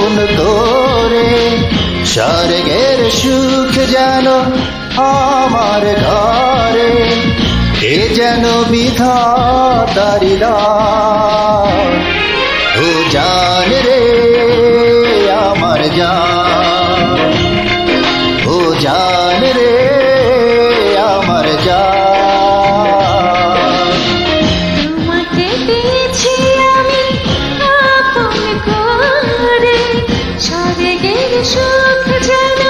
আপন করে, স্বর্গের সুখ যেন আমার ঘরে, এ যেন বিধাতারি দান। ও জান রে আমার জান, ও জান রে আমার জান। তোমাকে পেয়েছি আমি আপন করে, স্বর্গের সুখ যেন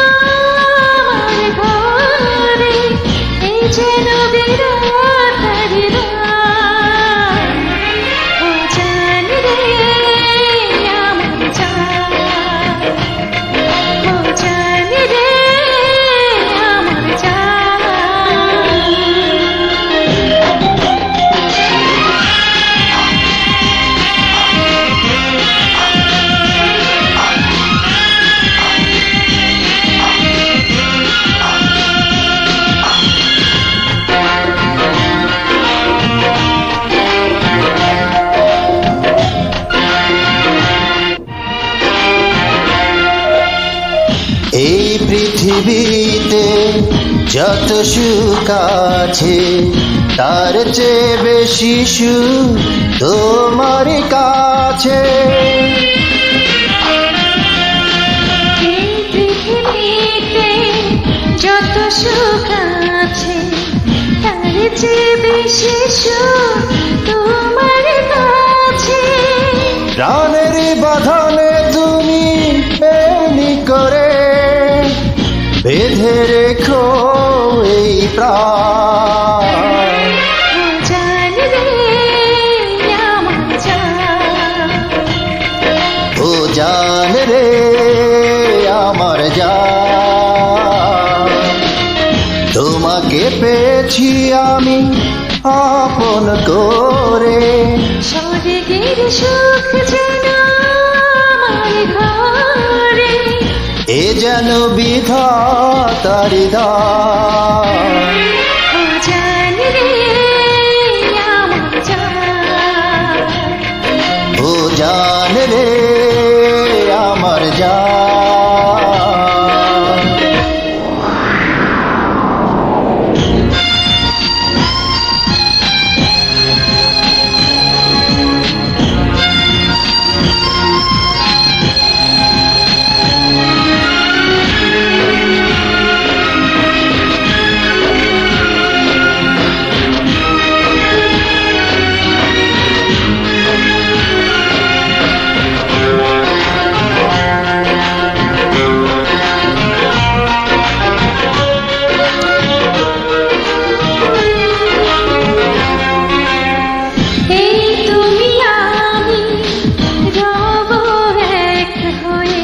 আমার ঘরে, এই যেন বিরাটারি দান। ও জান রে আমার জান, ও জান রে আমার জান। এই পৃথিবীতে যত সুখ আছে, তার চেয়ে বেশি সুখ তোমার কাছে। এই পৃথিবীতে যত সুখ আছে, তার চেয়ে বেশি সুখ তোমার কাছে। প্রাণের বাঁধনে তুমি এমনি করে বেঁধে রেখো এই প্রাণ। ও জান রে আমার জান, ও জান রে আমার জান। তোমাকে পেয়েছি আমি আপন করে, স্বর্গের সুখ যেন আমার ঘরে, এ যেন বিধাতারি দান। ও জান রে আমার জান, ও জান রে আমার জান। এই তুমি আমি রব এক হয়ে,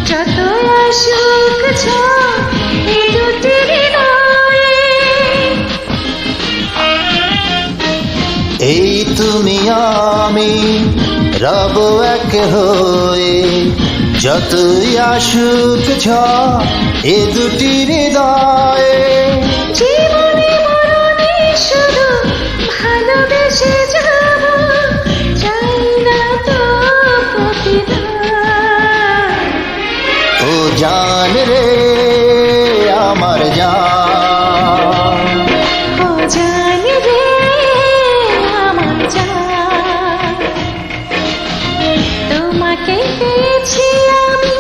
যত আসুক ঝড় এই দুটি হৃদয়ে। এই তুমি আমি রব এক হয়ে, যতই আসুক ঝড় এ দুটি হৃদয়ে। জীবনে মরণে শুধু ভালোবেসে যাব, চাই না তো প্রতিদান। ও জান রে আমার জান, ও জান রে আমার জান। তোমাকে পেয়েছি আমি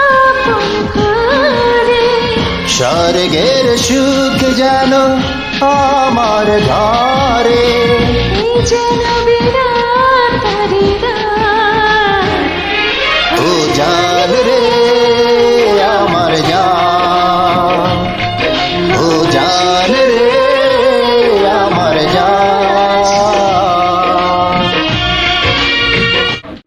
আপন করে, স্বর্গের সুখ যেন আমার ঘরে, এই যেন বিরাট